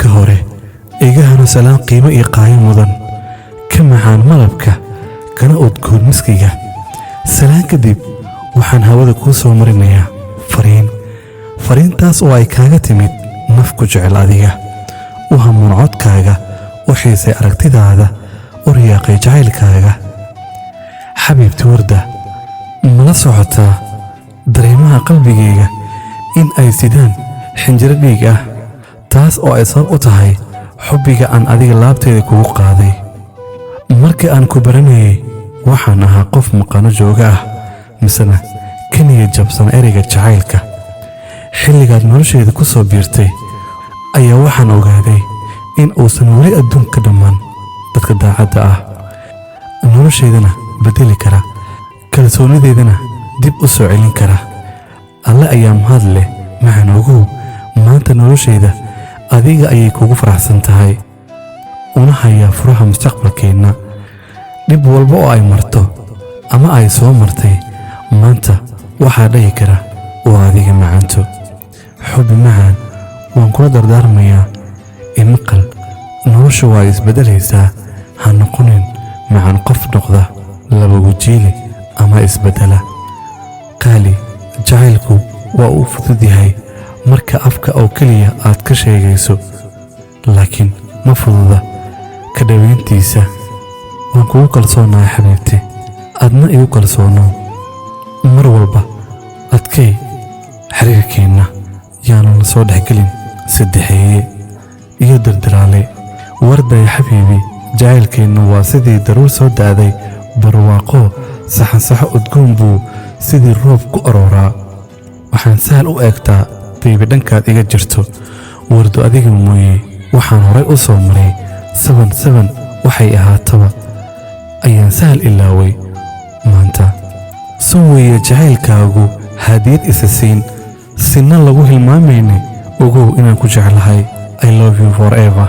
marka hore igahana salaan qiimo iyo qaayo mudan ka macaan malabka kana udgoon miskiga. salaan kadib waxaan hawada kuu soo marinayaa fariintaas oo ay kaaga timid naf ku jecel adiga, u hamuun codkaaga, u xiisay aragtidaada, u riyaaqay jacaylkaaga. xabiibti warda, mala socotaa dareemaha qalbigayga in ay sidaan xinjiro dhiig ah, taas oo ay sabab u tahay xubbiga aan adiga laabteeda kugu qaaday. markii aan ku baranayay waxaan ahaa qof maqano jooga ah, misena ka niyad jabsan ereyga jacaylka. xilligaad noloshayda ku soo biirtay ayaa waxaan ogaaday in uusan weli adduunka dhammaan dadka daacadda ah, noloshaydana bedeli kara, kalsoonideedana dib u soo celin kara. alle ayaa mahad leh. maxaan ogow maanta noloshayda adiga ayay kugu faraxsan tahay, una hayaa furaha mustaqbalkeenna. dhib walba oo ay marto ama ay soo martay maanta waxaa dhahi kara oo adiga macaanto. xubbi macaan, waan kula dardaarmayaa imaqal, nolosha waa isbeddelaysaa. ha noqonin macaan qof noqda laba wajiile ama isbeddela. qaali, jacaylku waa uu fudud yahay marka afka oo keliya aad ka sheegayso, laakiin ma fududa ka dhawayntiisa. waan kugu kalsoonahay xabiibti, adna igu kalsoonow. mar walba adkay xiriirkeenna, yaanu la soo dhexgelin saddexeeye iyo dardaraale. warday xabiibi, jacaylkeennu waa sidii daruur soo da'day, barwaaqo saxansaxo udgoon buu sidii roob ku arooraa. waxaan sahal u eegtaa biibi dhankaad iga jirto, wardo adiga mooye waxaan horay u soo maray. waxay ahaataba ayaan sahal ilaaway. maanta sun weeye jacaylkaagu haadiyad isa siin, sinna lagu hilmaamaynay. ogow inaan ku jeclahay. I love you forever.